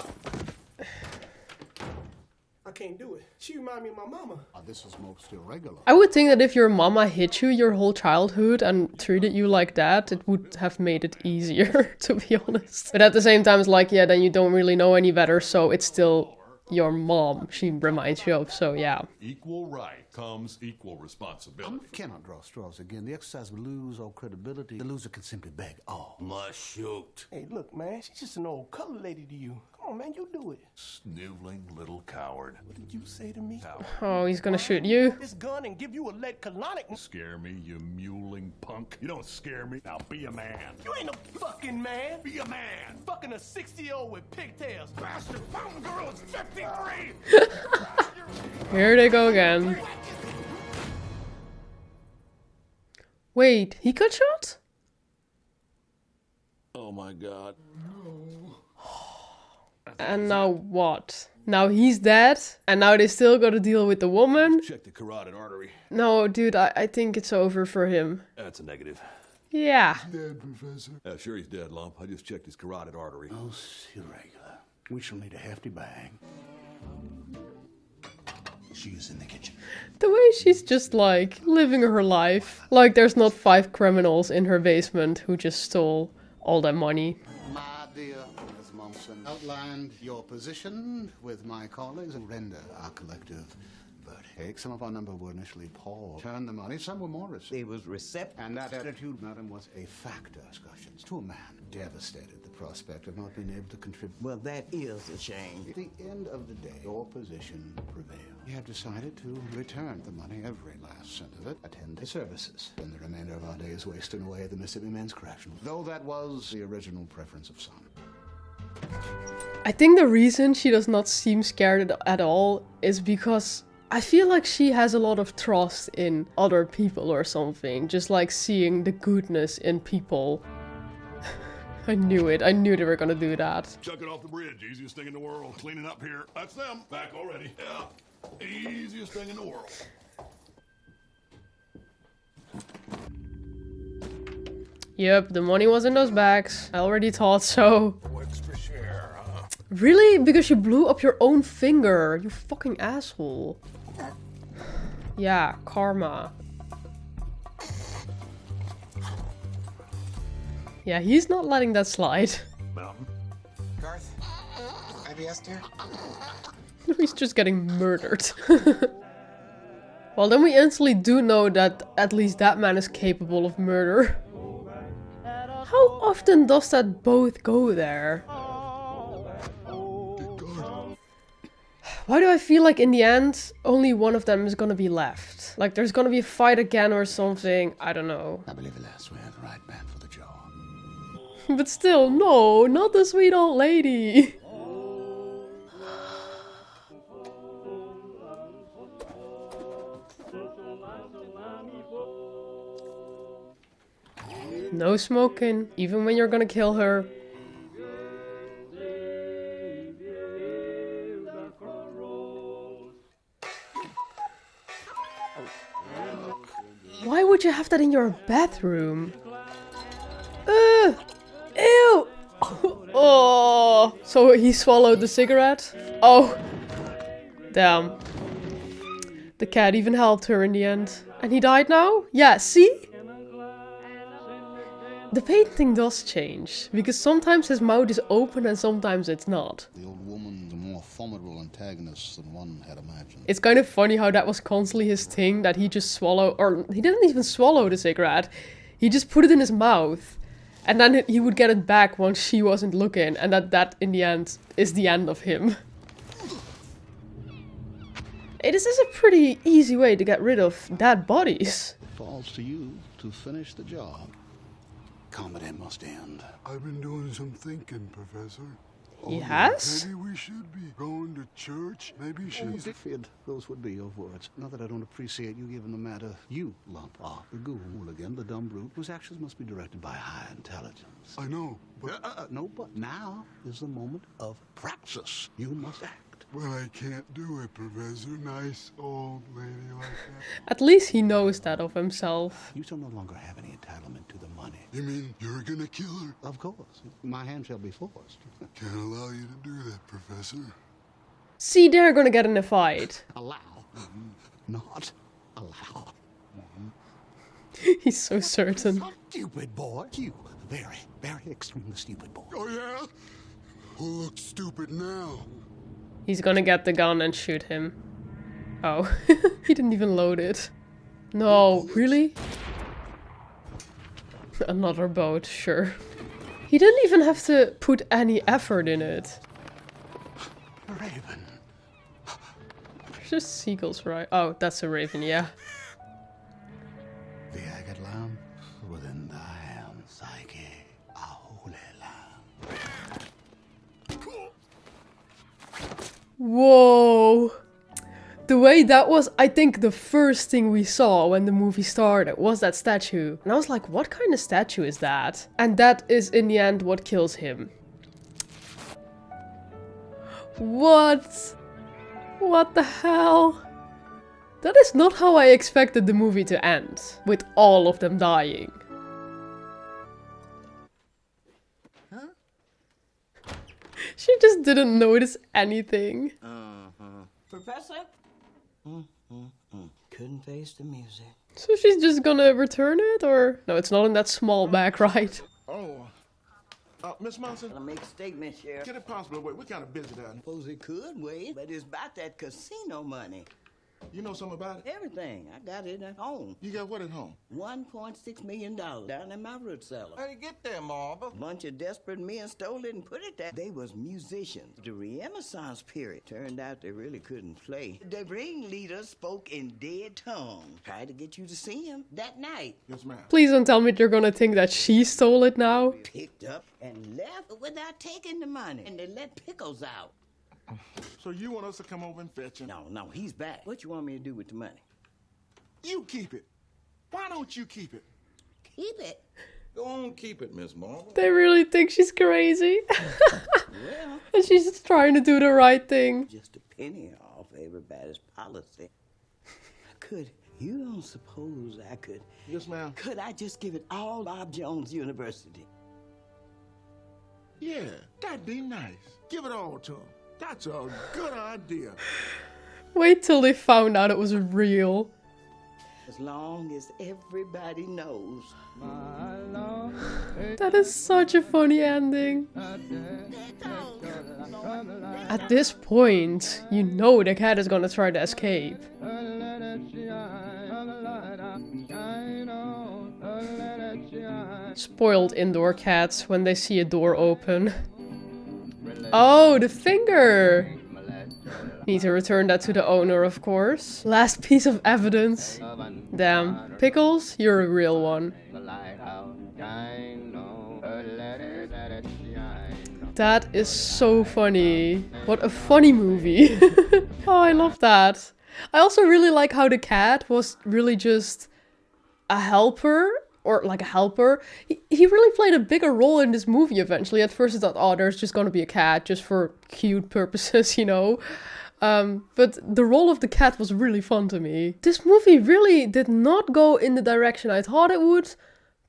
S7: I can't do it. She remind me of my mama.
S5: This is most irregular.
S1: I would think that if your mama hit you your whole childhood and treated you like that, it would have made it easier, to be honest. But at the same time, it's like, yeah, then you don't really know any better, so it's still your mom she reminds you of, so yeah.
S9: Equal right comes equal responsibility.
S5: I cannot draw straws again. The exercise will lose all credibility. The loser can simply beg all.
S11: Must shoot.
S7: Hey, look, man. She's just an old colored lady to you. Come on, man. You do it.
S9: Sniveling little coward.
S7: What did you say to me?
S1: Oh, he's gonna shoot you.
S7: This gun and give you a lead colonic.
S9: Scare me, you muling punk. You don't scare me. Now be a man.
S7: You ain't no fucking man.
S9: Be a man.
S7: Fucking a 60-year-old with pigtails.
S9: Bastard phone girl's 53.
S1: Here they go again. Wait, he got shot?
S11: Oh my god.
S1: And now what? Now he's dead, and now they still gotta deal with the woman?
S9: Check the carotid artery.
S1: No, dude, I think it's over for him.
S9: That's a negative.
S1: Yeah.
S5: Dead, Professor.
S9: Sure he's dead, lump. I just checked his carotid artery.
S5: Most irregular. We shall need a hefty bag. She is in the kitchen.
S1: The way she's just like living her life. Like there's not 5 criminals in her basement who just stole all that money.
S5: My dear Ms. Monson, outlined your position with my colleagues and render our collective verdict. Some of our number were initially poor. Turned the money, some were more receptive.
S3: They was receptive.
S5: And that attitude, madam, was a factor. Discussions to a man devastated the prospect of not being able to contribute.
S3: Well, that is a shame.
S5: At the end of the day, your position prevailed. We have decided to return the money, every last cent of it, attend the services. And the remainder of our days wasting away at the Mississippi Men's Correctional. Though that was the original preference of some.
S1: I think the reason she does not seem scared at all is because I feel like she has a lot of trust in other people or something. Just like seeing the goodness in people. I knew it. I knew they were gonna do that.
S9: Chuck it off the bridge. Easiest thing in the world. Cleaning up here. That's them. Back already. Yeah. Easiest thing in the world.
S1: Yep, the money was in those bags. I already thought so.
S9: What's for share, huh?
S1: Really? Because you blew up your own finger. You fucking asshole. Yeah, karma. Yeah, he's not letting that slide.
S9: Mountain.
S7: Garth, IBS, dear?
S1: He's just getting murdered. Well, then we instantly do know that at least that man is capable of murder. How often does that boat go there? Why do I feel like in the end, only one of them is gonna be left? Like there's gonna be a fight again or something, I don't know.
S5: I believe at last we have the right man for the job.
S1: But still, no, not the sweet old lady. No smoking, even when you're gonna kill her. Why would you have that in your bathroom? Ew! Oh! So he swallowed the cigarette? Oh! Damn. The cat even helped her in the end. And he died now? Yeah, see? The painting does change, because sometimes his mouth is open and sometimes it's not.
S5: The old woman's a more formidable antagonist than one had imagined.
S1: It's kind of funny how that was constantly his thing, that he just swallowed, or he didn't even swallow the cigarette. He just put it in his mouth, and then he would get it back once she wasn't looking, and that in the end is the end of him. This is a pretty easy way to get rid of dead bodies.
S5: It falls to you to finish the job. Comedy must end.
S13: I've been doing some thinking, Professor.
S1: Yes?
S13: Maybe we should be going to church. Maybe she's...
S5: Feared those would be your words. Not that I don't appreciate you giving the matter you lump off. The ghoul again, the dumb brute, whose actions must be directed by high intelligence.
S13: I know, but...
S5: No, but now is the moment of praxis. You must act.
S13: Well, I can't do it, Professor. Nice old lady like that.
S1: At least he knows that of himself.
S5: You shall no longer have any entitlement to the money.
S13: You mean you're gonna kill her?
S5: Of course. My hand shall be forced.
S13: Can't allow you to do that, Professor.
S1: See, they're gonna get in a fight.
S5: Allow. Not allow.
S1: He's so certain.
S5: Stupid boy. You. Very, very extremely stupid boy.
S13: Oh, yeah? Who looks stupid now?
S1: He's gonna get the gun and shoot him. Oh, he didn't even load it. No, really? Another boat, sure. He didn't even have to put any effort in it.
S5: Raven.
S1: There's just seagulls, right? Oh, that's a raven, yeah.
S5: The agate lamb within thy hand, Psyche, a holy lamb.
S1: Whoa! The way that was, I think, the first thing we saw when the movie started was that statue. And I was like, what kind of statue is that? And that is, in the end, what kills him. What? What the hell? That is not how I expected the movie to end, with all of them dying.
S3: Huh?
S1: She just didn't notice anything.
S3: Professor? Couldn't face the music.
S1: So she's just gonna return it, or? No, it's not in that small bag, right?
S10: Oh. Miss Monson?
S3: I'll make a statement, Sheriff.
S10: Can it possibly wait? We're kind of busy down here.
S3: Suppose it could wait, but it's about that casino money.
S10: You know something about it?
S3: Everything. I got it at home.
S10: You got what at home?
S3: $1.6 million down in my root cellar.
S10: How'd you get there, Marva?
S3: A bunch of desperate men stole it and put it there. They was musicians. The Renaissance period. Turned out they really couldn't play. The ringleader spoke in dead tongue. Tried to get you to see him that night.
S10: Yes, ma'am.
S1: Please don't tell me you're gonna think that she stole it now.
S3: Picked up and left without taking the money. And they let Pickles out.
S10: So you want us to come over and fetch him?
S3: No, he's back. What you want me to do with the money?
S10: You keep it. Why don't you keep it?
S3: Keep it?
S14: Go on, keep it, Miss Marvel.
S1: They really think she's crazy.
S3: Well,
S1: and she's just trying to do the right thing.
S3: Just a penny off everybody's policy. You don't suppose I could?
S10: Yes, ma'am.
S3: Could I just give it all Bob Jones University?
S10: Yeah, that'd be nice. Give it all to him. That's a good idea.
S1: Wait till they found out it was real.
S3: As long as everybody knows.
S1: That is such a funny ending. At this point, you know the cat is gonna try to escape. Spoiled indoor cats when they see a door open. Oh, the finger! Need to return that to the owner, of course. Last piece of evidence. Damn. Pickles, you're a real one. That is so funny. What a funny movie. Oh, I love that. I also really like how the cat was really just a helper. Or like a helper. He really played a bigger role in this movie eventually. At first I thought, oh, there's just gonna be a cat just for cute purposes, you know. But the role of the cat was really fun to me. This movie really did not go in the direction I thought it would,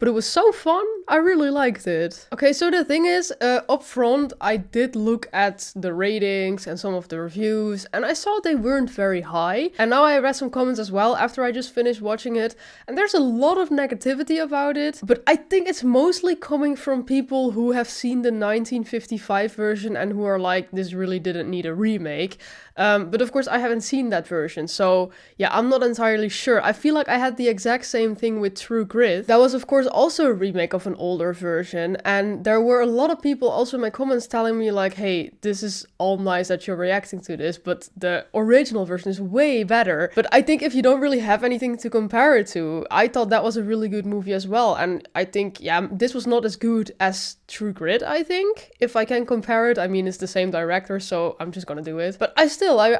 S1: but it was so fun. I really liked it. Okay, so the thing is, up front, I did look at the ratings and some of the reviews, and I saw they weren't very high. And now I read some comments as well after I just finished watching it, and there's a lot of negativity about it, but I think it's mostly coming from people who have seen the 1955 version and who are like, this really didn't need a remake. But of course I haven't seen that version, so yeah, I'm not entirely sure. I feel like I had the exact same thing with True Grit. That was of course also a remake of an older version, and there were a lot of people also in my comments telling me like, hey, this is all nice that you're reacting to this, but the original version is way better. But I think if you don't really have anything to compare it to, I thought that was a really good movie as well, and I think, yeah, this was not as good as True Grit, I think. If I can compare it, I mean, it's the same director, so I'm just gonna do it. But I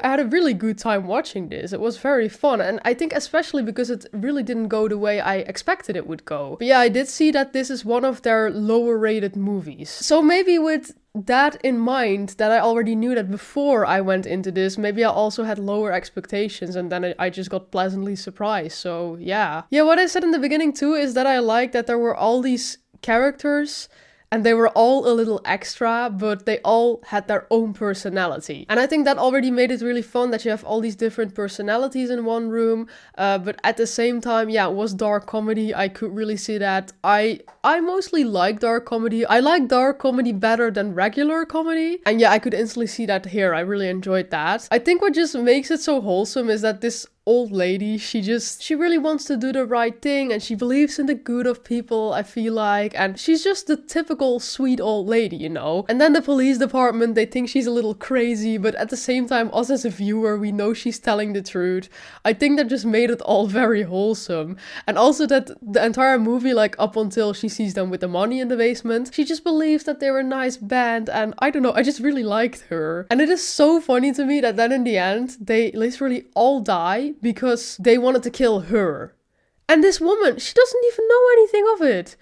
S1: had a really good time watching this. It was very fun, and I think especially because it really didn't go the way I expected it would go. But yeah, I did see that this is one of their lower rated movies. So maybe with that in mind, that I already knew that before I went into this, maybe I also had lower expectations, and then I just got pleasantly surprised. So yeah. Yeah, what I said in the beginning too is that I liked that there were all these characters, and they were all a little extra, but they all had their own personality. And I think that already made it really fun that you have all these different personalities in one room. But at the same time, yeah, it was dark comedy. I could really see that. I mostly like dark comedy. I like dark comedy better than regular comedy. And yeah, I could instantly see that here. I really enjoyed that. I think what just makes it so wholesome is that this old lady, she really wants to do the right thing, and she believes in the good of people, I feel like, and she's just the typical sweet old lady, you know. And then the police department, they think she's a little crazy, but at the same time, us as a viewer, we know she's telling the truth. I think that just made it all very wholesome. And also that the entire movie, like up until she sees them with the money in the basement, she just believes that they're a nice band, and I don't know, I just really liked her. And it is so funny to me that then in the end, they literally all die because they wanted to kill her. And this woman, she doesn't even know anything of it.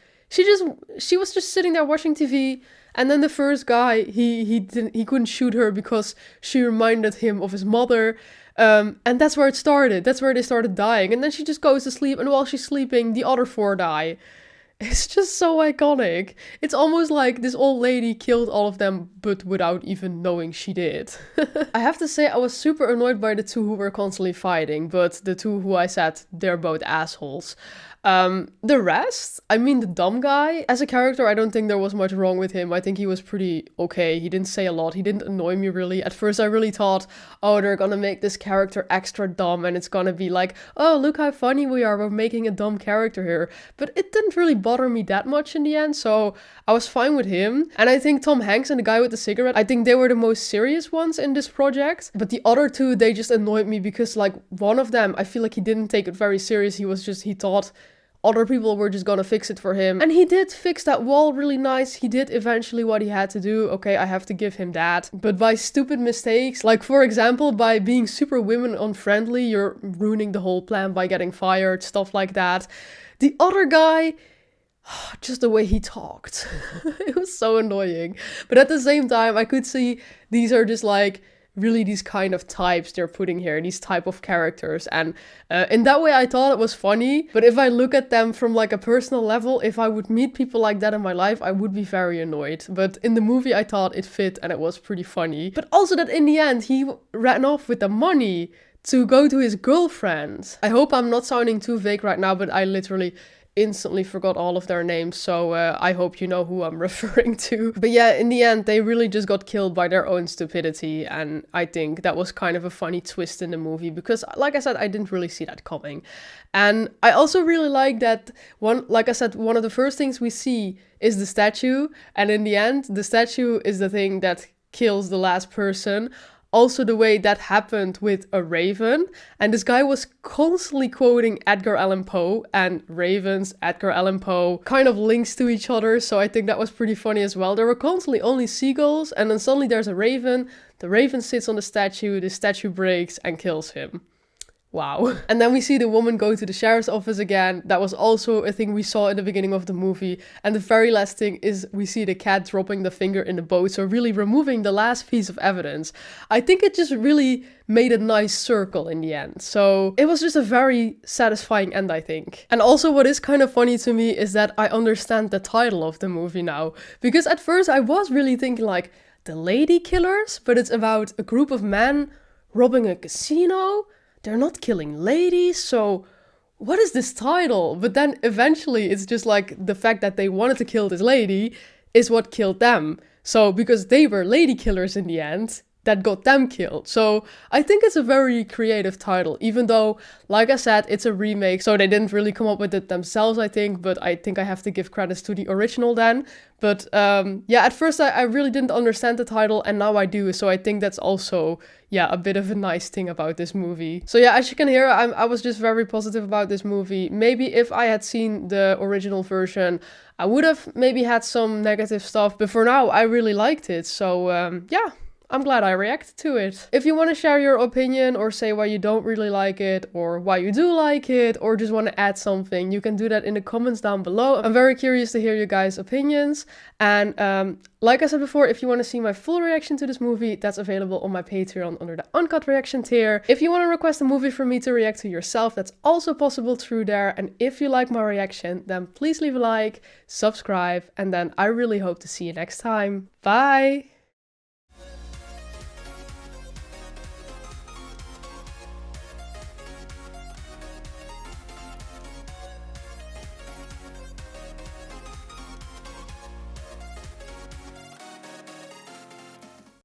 S1: She was just sitting there watching TV, and then the first guy, he couldn't shoot her because she reminded him of his mother. And that's where it started. That's where they started dying. And then she just goes to sleep, and while she's sleeping, the other 4 die. It's just so iconic. It's almost like this old lady killed all of them, but without even knowing she did. I have to say, I was super annoyed by the 2 who were constantly fighting, but the 2 who I said, they're both assholes. The rest, I mean the dumb guy, as a character I don't think there was much wrong with him. I think he was pretty okay. He didn't say a lot, he didn't annoy me really. At first I really thought, oh, they're gonna make this character extra dumb and it's gonna be like, oh, look how funny we are, we're making a dumb character here. But it didn't really bother me that much in the end, so I was fine with him. And I think Tom Hanks and the guy with the cigarette, I think they were the most serious ones in this project. But the other 2, they just annoyed me because like one of them, I feel like he didn't take it very serious. He thought other people were just gonna fix it for him. And he did fix that wall really nice. He did eventually what he had to do. Okay, I have to give him that. But by stupid mistakes, like for example, by being super women unfriendly, you're ruining the whole plan by getting fired, stuff like that. The other guy, just the way he talked. It was so annoying. But at the same time, I could see these are just like really these kind of types they're putting here, these type of characters, and in that way I thought it was funny. But if I look at them from like a personal level, if I would meet people like that in my life, I would be very annoyed. But in the movie I thought it fit and it was pretty funny. But also that in the end he ran off with the money to go to his girlfriend. I hope I'm not sounding too vague right now, but I literally instantly forgot all of their names, so I hope you know who I'm referring to. But yeah, in the end, they really just got killed by their own stupidity, and I think that was kind of a funny twist in the movie, because, like I said, I didn't really see that coming. And I also really like that, like I said, one of the first things we see is the statue, and in the end, the statue is the thing that kills the last person. Also the way that happened with a raven, and this guy was constantly quoting Edgar Allan Poe, and ravens, Edgar Allan Poe, kind of links to each other, so I think that was pretty funny as well. There were constantly only seagulls, and then suddenly there's a raven, the raven sits on the statue breaks and kills him. Wow. And then we see the woman go to the sheriff's office again. That was also a thing we saw in the beginning of the movie. And the very last thing is we see the cat dropping the finger in the boat. So really removing the last piece of evidence. I think it just really made a nice circle in the end. So it was just a very satisfying end, I think. And also what is kind of funny to me is that I understand the title of the movie now. Because at first I was really thinking like, the Ladykillers? But it's about a group of men robbing a casino? They're not killing ladies, so what is this title? But then eventually it's just like the fact that they wanted to kill this lady is what killed them. So because they were Ladykillers in the end, that got them killed. So I think it's a very creative title, even though, like I said, it's a remake, so they didn't really come up with it themselves, I think, but I think I have to give credits to the original then. But yeah, at first I really didn't understand the title, and now I do, so I think that's also, yeah, a bit of a nice thing about this movie. So yeah, as you can hear, I was just very positive about this movie. Maybe if I had seen the original version, I would have maybe had some negative stuff, but for now, I really liked it. So yeah. I'm glad I reacted to it. If you want to share your opinion or say why you don't really like it or why you do like it or just want to add something, you can do that in the comments down below. I'm very curious to hear you guys' opinions. And like I said before, if you want to see my full reaction to this movie, that's available on my Patreon under the uncut reaction tier. If you want to request a movie for me to react to yourself, that's also possible through there. And if you like my reaction, then please leave a like, subscribe, and then I really hope to see you next time. Bye!